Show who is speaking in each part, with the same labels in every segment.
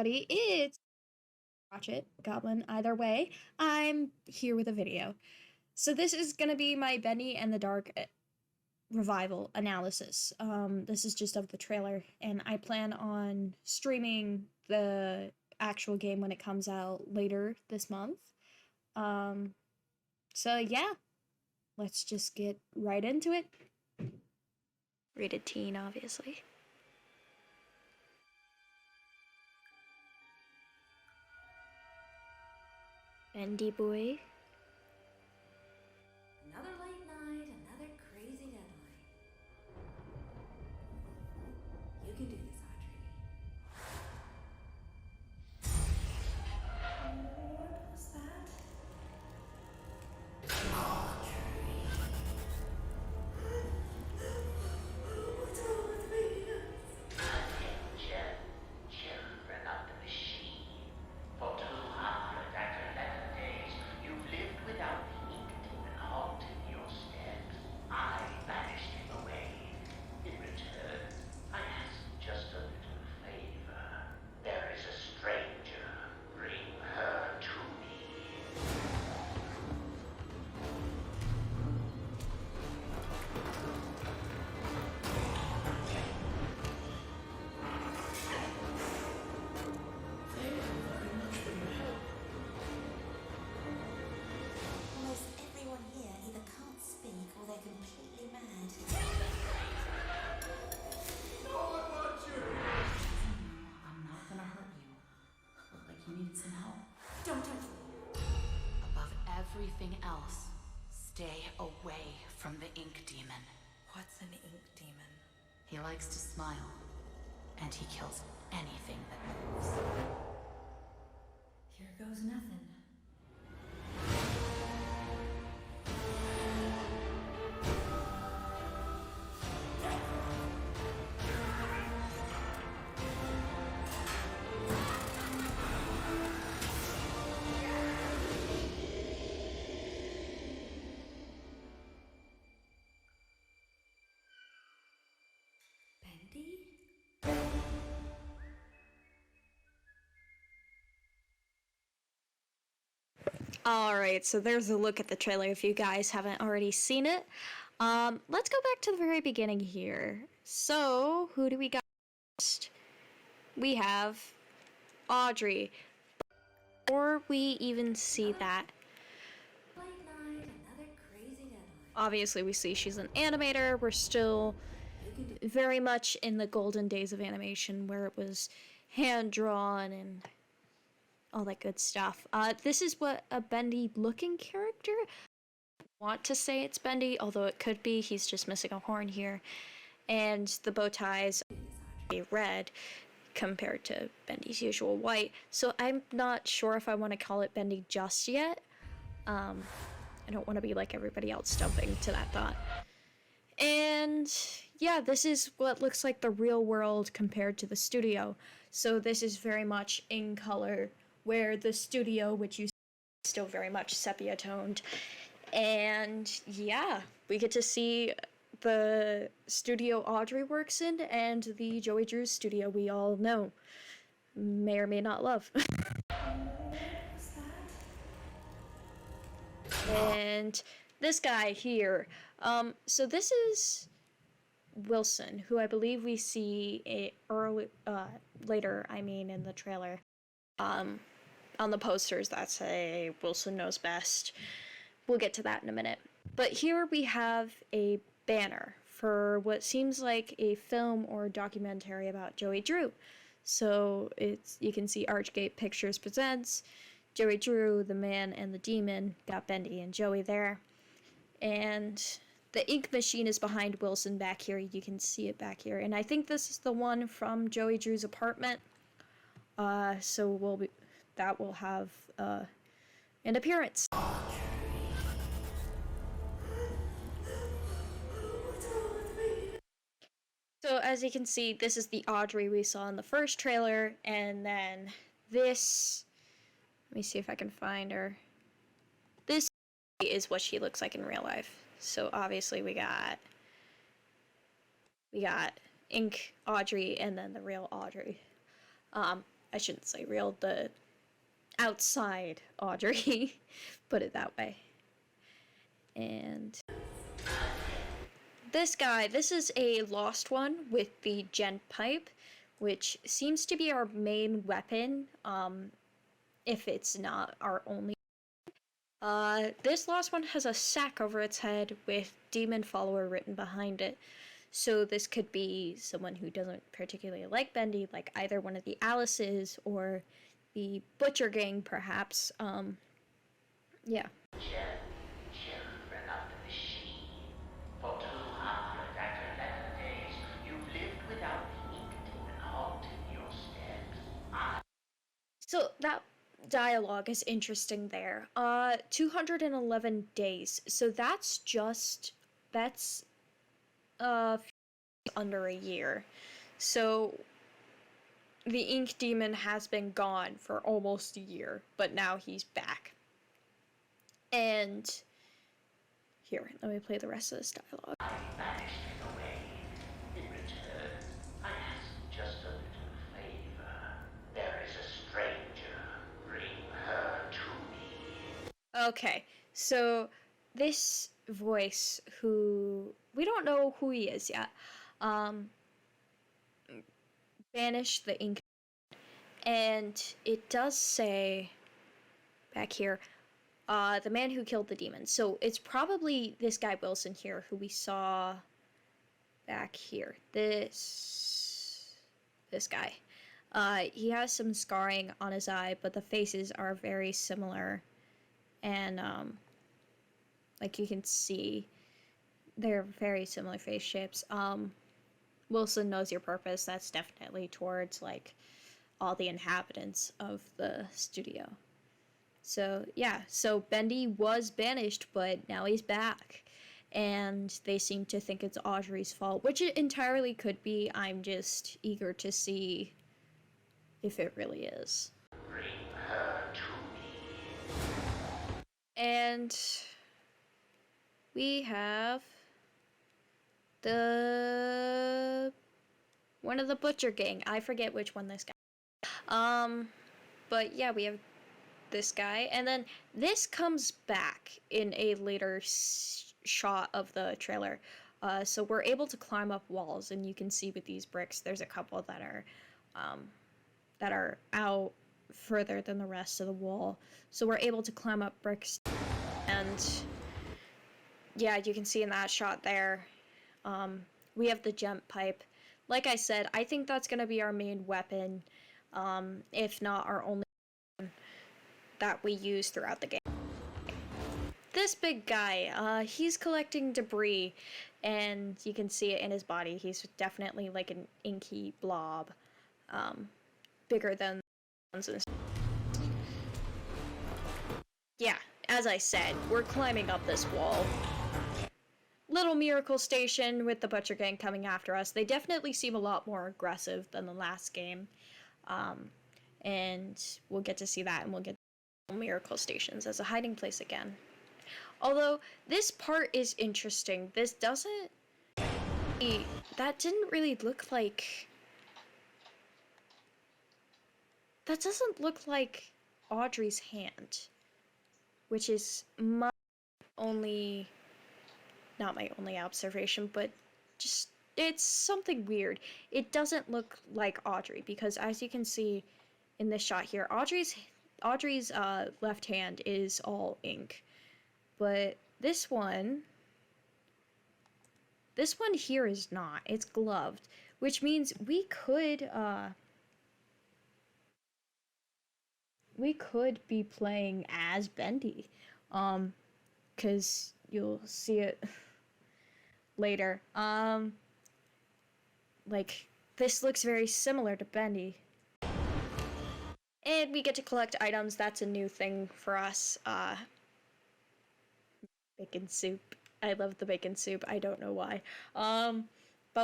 Speaker 1: everybody. It's watch it, Goblin. Either way, I'm here with a video. So this is gonna be my Bendy and the Dark revival analysis. This is just of the trailer, and I plan on streaming the actual game when it comes out later this month. So yeah, let's just get right into it. Rated teen, obviously. Bendy boy.
Speaker 2: Another late night, another crazy deadline. You can do this, Audrey. What was that? Audrey. What's wrong with me?
Speaker 3: Attention, children of the machine. For 211 days, you've lived without the ink demon haunting your steps. I banished him away. In return, I ask just a little favor. There is a stranger. Bring her to me.
Speaker 2: Almost everyone here either can't speak or they're completely mad.
Speaker 4: I'm not gonna hurt you. Looked like you needed some help.
Speaker 2: Don't touch me.
Speaker 4: Above everything else, stay away from the ink demon.
Speaker 2: What's an ink demon?
Speaker 4: He likes to smile, and he kills anything that moves.
Speaker 2: Here goes nothing. Bendy?
Speaker 1: Alright, so there's a look at the trailer if you guys haven't already seen it. Let's go back to the very beginning here. So, who do we got first? We have Audrey. Before we even see that,
Speaker 2: Late night, another crazy deadline.
Speaker 1: obviously we see she's an animator. We're still
Speaker 2: You can do
Speaker 1: very much in the golden days of animation where it was hand-drawn and all that good stuff. This is what a Bendy-looking character. I want to say it's Bendy, although it could be. He's just missing a horn here. And the bow ties are red compared to Bendy's usual white. So I'm not sure if I want to call it Bendy just yet. I don't want to be like everybody else jumping to that thought. And yeah, this is what looks like the real world compared to the studio. So this is very much in color, where the studio, which you see, is still very much sepia toned. And yeah, we get to see the studio Audrey works in and the Joey Drew studio we all know, may or may not love. And this guy here, so this is Wilson, who I believe we see later, in the trailer. On the posters that say Wilson knows best. We'll get to that in a minute. But here we have a banner for what seems like a film or documentary about Joey Drew. So you can see Archgate Pictures presents Joey Drew, the Man and the Demon. Got Bendy and Joey there. And the ink machine is behind Wilson back here. You can see it back here. And I think this is the one from Joey Drew's apartment. So that will have an appearance. So as you can see, this is the Audrey we saw in the first trailer, and then this, let me see if I can find her. This is what she looks like in real life. So obviously we got ink Audrey and then the real Audrey. I shouldn't say real, the outside Audrey, put it that way. And this guy, this is a lost one with the gent pipe, which seems to be our main weapon, if it's not our only. This last one has a sack over its head with demon follower written behind it. So this could be someone who doesn't particularly like Bendy, like either one of the Alices or the Butcher Gang, perhaps. Yeah.
Speaker 3: Children of the machine. For 211 days, you lived without ink and halted your steps.
Speaker 1: So that dialogue is interesting there. 211 days. So that's under a year. So the ink demon has been gone for almost a year, but now he's back. And here, let me play the rest of this dialogue.
Speaker 3: I banished it away. In return, I asked just a little favor. There is a stranger. Bring her to me.
Speaker 1: Okay, so this voice, who we don't know who he is yet, banished the ink, and it does say back here, the man who killed the demon. So it's probably this guy Wilson here, who we saw back here. This guy. He has some scarring on his eye, but the faces are very similar, and like you can see, they're very similar face shapes. Wilson knows your purpose. That's definitely towards like all the inhabitants of the studio. So yeah, so Bendy was banished, but now he's back, and they seem to think it's Audrey's fault, which it entirely could be. I'm just eager to see if it really is.
Speaker 3: Bring her to me.
Speaker 1: And we have one of the Butcher Gang. I forget which one this guy. But yeah, we have this guy, and then this comes back in a later shot of the trailer. So we're able to climb up walls, and you can see with these bricks, there's a couple that are out further than the rest of the wall. So we're able to climb up bricks, and yeah, you can see in that shot there, we have the jump pipe. Like I said, I think that's going to be our main weapon, if not our only weapon that we use throughout the game. This big guy, he's collecting debris, and you can see it in his body. He's definitely like an inky blob, bigger than the ones in this. Yeah, as I said, we're climbing up this wall. Little miracle station with the Butcher Gang coming after us. They definitely seem a lot more aggressive than the last game. And we'll get to see that, and we'll get miracle stations as a hiding place again. Although this part is interesting. This doesn't... That didn't really look like... That doesn't look like Audrey's hand. Which is my only... Not my only observation, but just... It's something weird. It doesn't look like Audrey, because as you can see in this shot here, Audrey's left hand is all ink. But this one here is not. It's gloved, which means we could be playing as Bendy, because you'll see it later. Like, this looks very similar to Bendy. And we get to collect items. That's a new thing for us. Bacon soup. I love the bacon soup. I don't know why. But we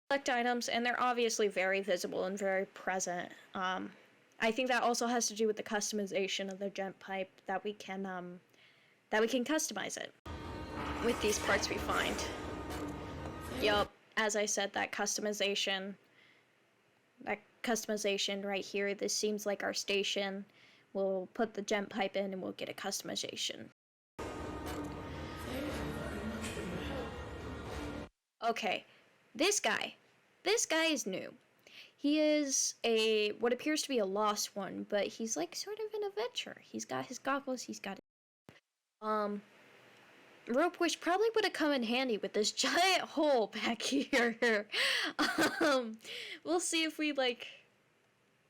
Speaker 1: collect items, and they're obviously very visible and very present. I think that also has to do with the customization of the gent pipe, that we can customize it with these parts we find. Yup, as I said, that customization customization right here. This seems like our station. We'll put the gem pipe in and we'll get a customization. Okay, this guy is new. He is a what appears to be a lost one, but he's like sort of an adventurer. He's got his goggles, he's got rope, which probably would have come in handy with this giant hole back here. We'll see if we like,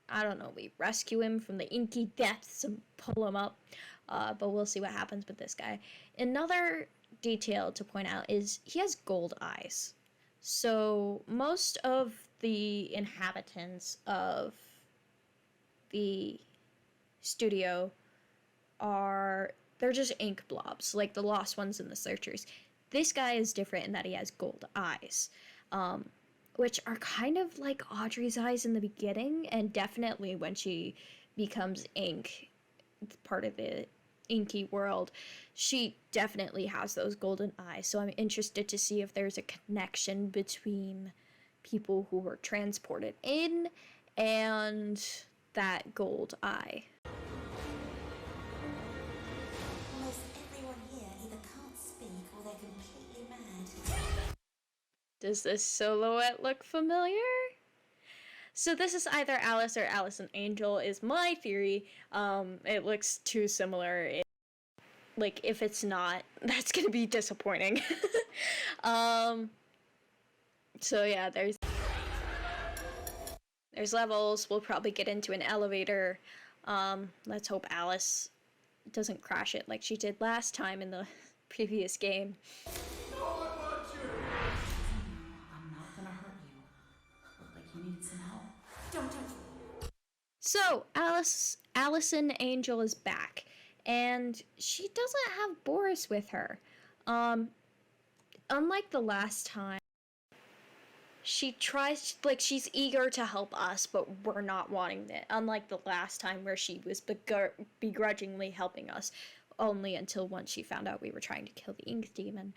Speaker 1: I don't know, we rescue him from the inky depths and pull him up. But we'll see what happens with this guy. Another detail to point out is he has gold eyes. So most of the inhabitants of the studio they're just ink blobs, like the lost ones and the searchers. This guy is different in that he has gold eyes, which are kind of like Audrey's eyes in the beginning, and definitely when she becomes ink, part of the inky world, she definitely has those golden eyes. So I'm interested to see if there's a connection between people who were transported in and that gold eye.
Speaker 2: Almost everyone here either can't speak or they're completely mad.
Speaker 1: Does this silhouette look familiar? So this is either Alice or Allison Angel is my theory. It looks too similar. Like, if it's not, that's gonna be disappointing. So yeah, there's levels. We'll probably get into an elevator. Let's hope Alice doesn't crash it like she did last time in the previous game.
Speaker 4: I'm not gonna hurt you. Looked like you needed some help.
Speaker 2: Don't.
Speaker 1: So Allison Angel is back, and she doesn't have Boris with her. Unlike the last time, she tries, like, she's eager to help us, but we're not wanting it. Unlike the last time where she was begrudgingly helping us, only until once she found out we were trying to kill the ink demon.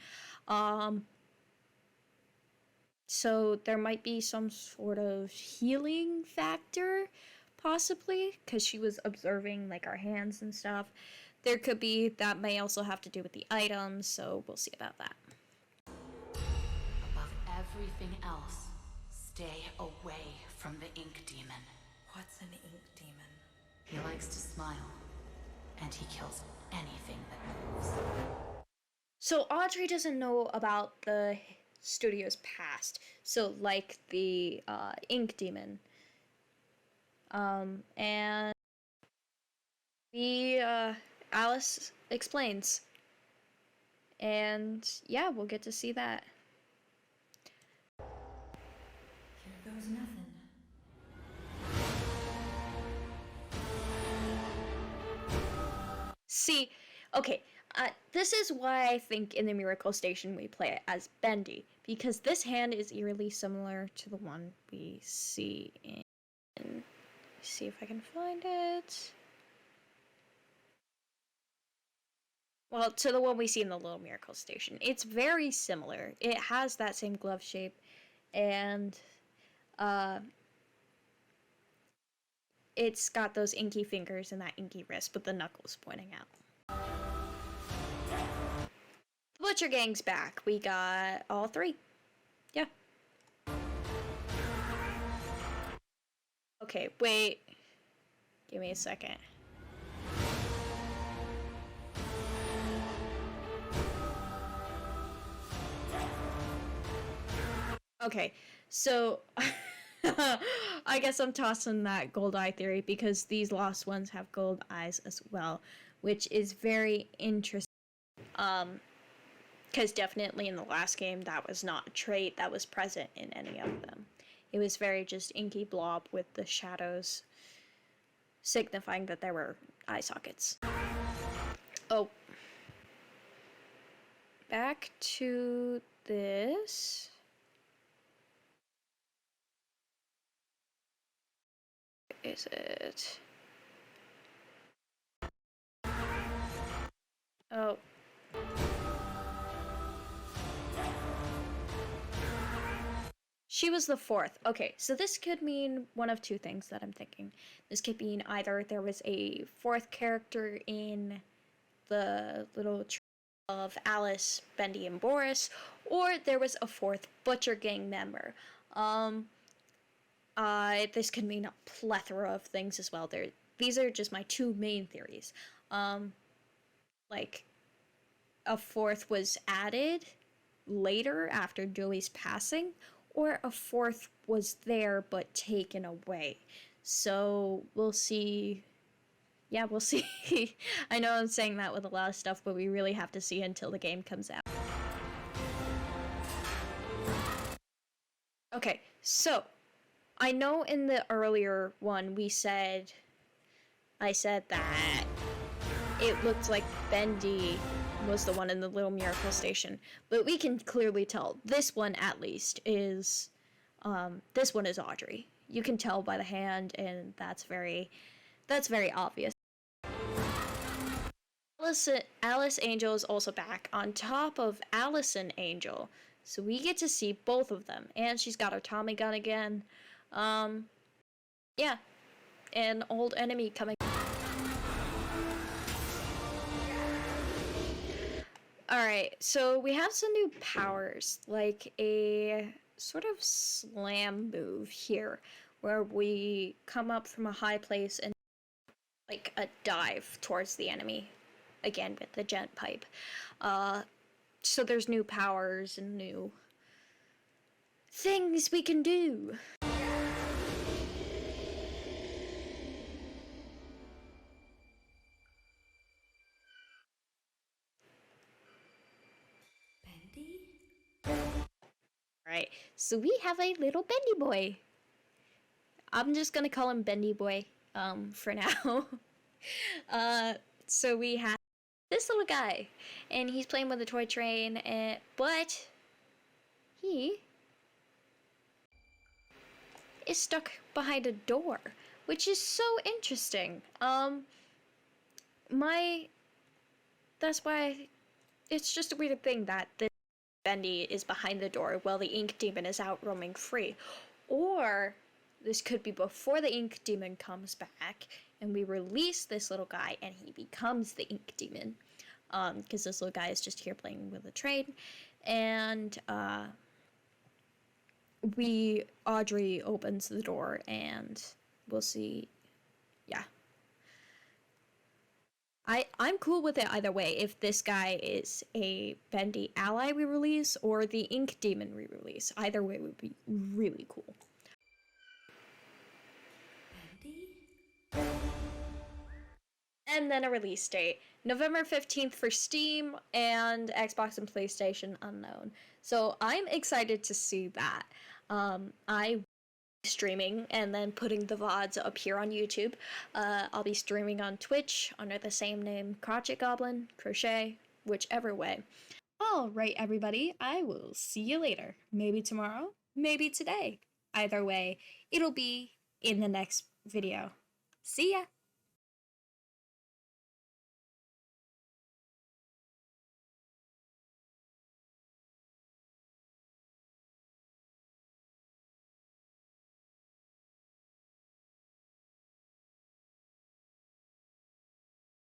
Speaker 1: So there might be some sort of healing factor, possibly, because she was observing, like, our hands and stuff. There could be, that may also have to do with the items, so we'll see about that.
Speaker 4: Above everything else, stay away from the ink demon.
Speaker 2: What's an ink demon?
Speaker 4: He likes to smile, and he kills anything that moves.
Speaker 1: So Audrey doesn't know about the studio's past, so like the ink demon. And Alice explains. And yeah, we'll get to see that.
Speaker 2: Here goes nothing.
Speaker 1: See, okay, this is why I think in the Miracle Station we play it as Bendy, because this hand is eerily similar to the one we see in... Let's see if I can find it. Well, to the one we see in the Little Miracle Station. It's very similar. It has that same glove shape, and it's got those inky fingers and that inky wrist with the knuckles pointing out. The Butcher Gang's back. We got all three. Yeah. Okay, wait. Give me a second. Okay, so I guess I'm tossing that gold eye theory because these lost ones have gold eyes as well, which is very interesting. Because definitely in the last game that was not a trait that was present in any of them. It was very just inky blob with the shadows signifying that there were eye sockets. Oh. Back to this. Is it? Oh. She was the fourth. Okay, so this could mean one of two things that I'm thinking. This could mean either there was a fourth character in the little of Alice, Bendy, and Boris, or there was a fourth Butcher Gang member. This could mean a plethora of things as well. These are just my two main theories. Like, a fourth was added later after Joey's passing, or a fourth was there but taken away. So we'll see. Yeah, we'll see. I know I'm saying that with a lot of stuff, but we really have to see until the game comes out. Okay, so I know in the earlier one I said that it looked like Bendy was the one in the little miracle station, but we can clearly tell this one at least is this one is Audrey. You can tell by the hand, and that's very obvious. Alice Angel is also back on top of Allison Angel, so we get to see both of them, and she's got her Tommy gun again. Yeah, an old enemy coming. Alright, so we have some new powers, like a sort of slam move here, where we come up from a high place and like a dive towards the enemy, again with the gent pipe. So there's new powers and new things we can do. Alright, so we have a little Bendy boy. I'm just gonna call him Bendy boy, for now. So we have this little guy, and he's playing with a toy train, but he is stuck behind a door, which is so interesting. That's why it's just a weird thing that this Bendy is behind the door while the ink demon is out roaming free. Or this could be before the ink demon comes back and we release this little guy and he becomes the ink demon. Because this little guy is just here playing with a train. And Audrey opens the door and we'll see. Yeah. I'm cool with it either way. If this guy is a Bendy ally we release or the ink demon we release, either way would be really cool. Bendy? And then a release date. November 15th for Steam and Xbox and PlayStation unknown. So I'm excited to see that. I streaming and then putting the VODs up here on YouTube. I'll be streaming on Twitch under the same name, Crotchet Goblin, Crochet, whichever way. Alright everybody, I will see you later. Maybe tomorrow, maybe today. Either way, it'll be in the next video. See ya!